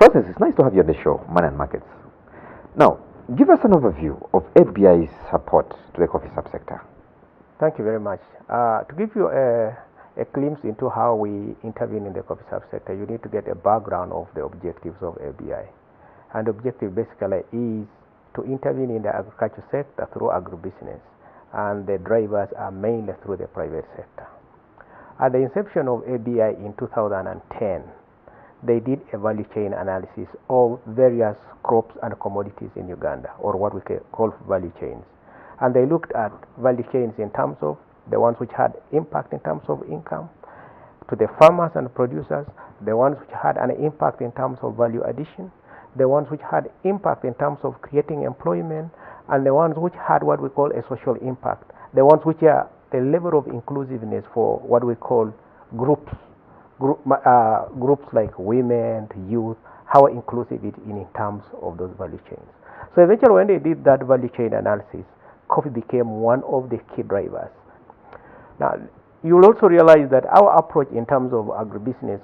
Francis, it's nice to have you on the show, Money and Markets. Now, give us an overview of aBi's support to the coffee subsector. Thank you very much. To give you a glimpse into how we intervene in the coffee subsector, you need to get a background of the objectives of aBi. And the objective basically is to intervene in the agriculture sector through agribusiness, and the drivers are mainly through the private sector. At the inception of aBi in 2010, they did a value chain analysis of various crops and commodities in Uganda, or what we call value chains. And they looked at value chains in terms of the ones which had impact in terms of income to the farmers and producers, the ones which had an impact in terms of value addition, the ones which had impact in terms of creating employment, and the ones which had what we call a social impact, the ones which are the level of inclusiveness for what we call groups like women, youth, how inclusive it is in terms of those value chains. So eventually when they did that value chain analysis, coffee became one of the key drivers. Now, you will also realize that our approach in terms of agribusiness,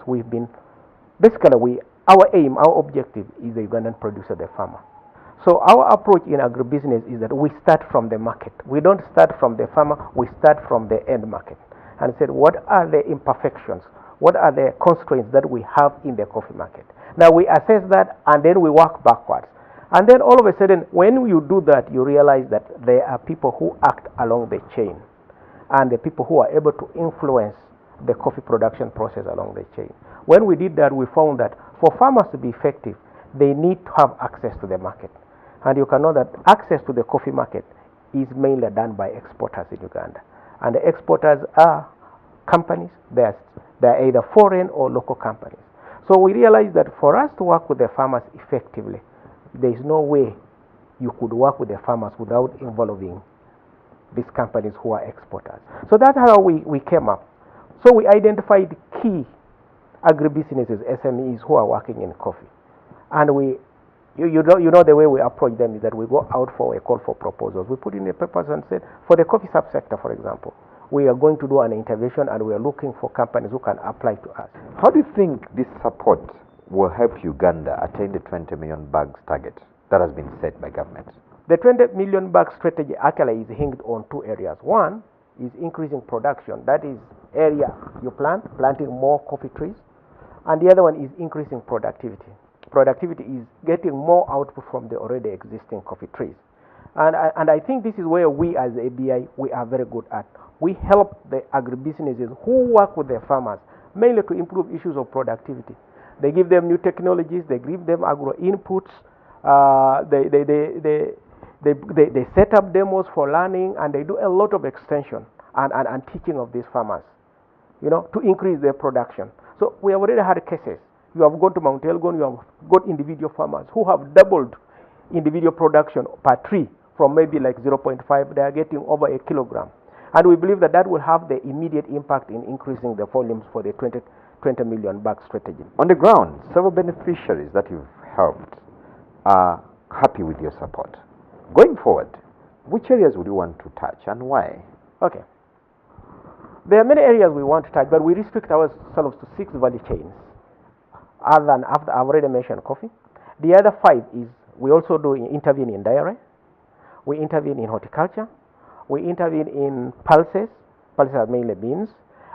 our aim, our objective is the Ugandan producer, the farmer. So our approach in agribusiness is that we start from the market. We don't start from the farmer, we start from the end market. And said, what are the imperfections? What are the constraints that we have in the coffee market? Now we assess that and then we work backwards. And then all of a sudden, when you do that, you realize that there are people who act along the chain and the people who are able to influence the coffee production process along the chain. When we did that, we found that for farmers to be effective, they need to have access to the market. And you can know that access to the coffee market is mainly done by exporters in Uganda. And the exporters are companies, they're either foreign or local companies. So we realized that for us to work with the farmers effectively, there is no way you could work with the farmers without involving these companies who are exporters. So that's how we came up. So we identified key agribusinesses, SMEs who are working in coffee. And you know the way we approach them is that we go out for a call for proposals. We put in the papers and said, for the coffee subsector, for example, we are going to do an intervention and we are looking for companies who can apply to us. How do you think this support will help Uganda attain the 20 million bags target that has been set by government? The 20 million bag strategy actually is hinged on two areas. One is increasing production. That is area you planting more coffee trees. And the other one is increasing productivity. Productivity is getting more output from the already existing coffee trees. And I think this is where we as aBi, we are very good at. We help the agribusinesses who work with their farmers mainly to improve issues of productivity. They give them new technologies, they give them agro inputs, they set up demos for learning, and they do a lot of extension and teaching of these farmers, to increase their production. So we have already had cases. You have gone to Mount Elgon, you have got individual farmers who have doubled individual production per tree from maybe like 0.5, they are getting over a kilogram. And we believe that will have the immediate impact in increasing the volumes for the 20 million bag strategy. On the ground, several beneficiaries that you've helped are happy with your support. Going forward, which areas would you want to touch and why? Okay. There are many areas we want to touch, but we restrict ourselves to 6 value chains. Other than, after I've already mentioned coffee. The other 5 is we also do intervene in dairy, we intervene in horticulture, we intervene in pulses are mainly beans,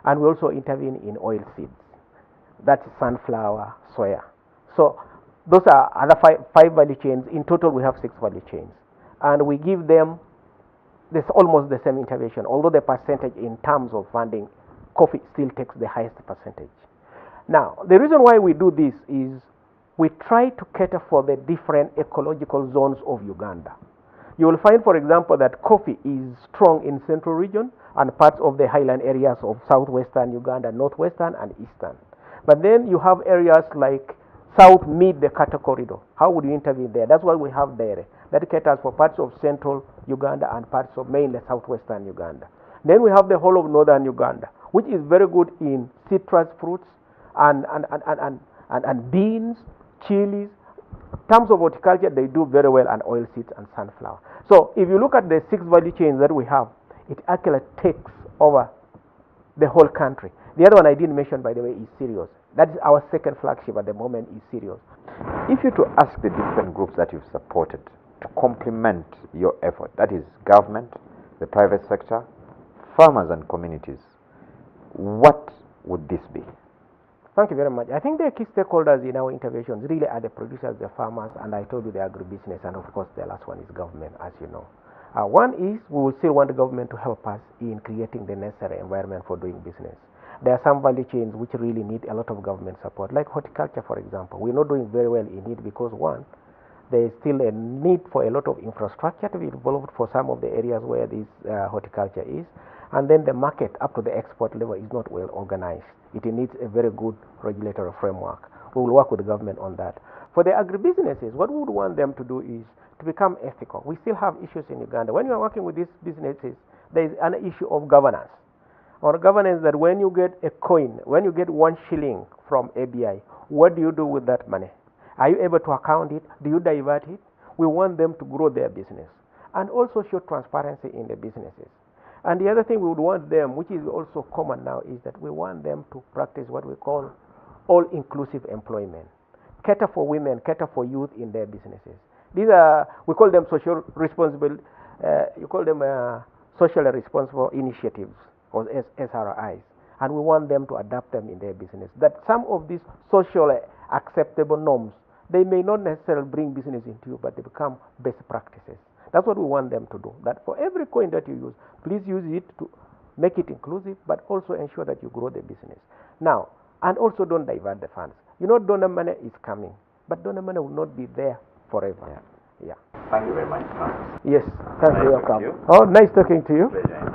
and we also intervene in oil seeds. That's sunflower, soya. So those are other 5 value chains. In total, we have 6 value chains. And we give them this almost the same intervention, although the percentage in terms of funding, coffee still takes the highest percentage. Now, the reason why we do this is we try to cater for the different ecological zones of Uganda. You will find, for example, that coffee is strong in central region and parts of the highland areas of southwestern Uganda, northwestern and eastern. But then you have areas like south mid the Kata corridor. How would you intervene there? That's why we have there. That caters for parts of central Uganda and parts of mainly southwestern Uganda. Then we have the whole of northern Uganda, which is very good in citrus fruits and beans, chilies. In terms of horticulture, they do very well, and oil seeds and sunflower. So if you look at the 6 value chains that we have, it actually takes over the whole country. The other one I didn't mention, by the way, is Sirius. That is our second flagship at the moment, is Sirius. If you to ask the different groups that you've supported to complement your effort, that is government, the private sector, farmers and communities, what would this be? Thank you very much. I think the key stakeholders in our interventions really are the producers, the farmers, and I told you the agribusiness, and of course the last one is government, as you know. One is we will still want the government to help us in creating the necessary environment for doing business. There are some value chains which really need a lot of government support, like horticulture, for example. We're not doing very well in it because, one, there is still a need for a lot of infrastructure to be developed for some of the areas where this horticulture is, and then the market up to the export level is not well organized. It needs a very good regulatory framework. We will work with the government on that. For the agribusinesses, what we would want them to do is to become ethical. We still have issues in Uganda. When you are working with these businesses, there is an issue of governance. Or governance that when you get a coin, when you get 1 shilling from aBi, what do you do with that money? Are you able to account it? Do you divert it? We want them to grow their business and also show transparency in the businesses. And the other thing we would want them, which is also common now, is that we want them to practice what we call all-inclusive employment. Cater for women, cater for youth in their businesses. These are, we call them social responsible, socially responsible initiatives, or SRIs. And we want them to adapt them in their business. That some of these socially acceptable norms, they may not necessarily bring business into you, but they become best practices. That's what we want them to do. That for every coin that you use, please use it to make it inclusive, but also ensure that you grow the business. Now, and also don't divert the funds. You know, donor money is coming, but donor money will not be there forever. Yeah. Thank you very much. Yes, thank Nice you. talking to you. Oh, nice talking to you. Pleasure.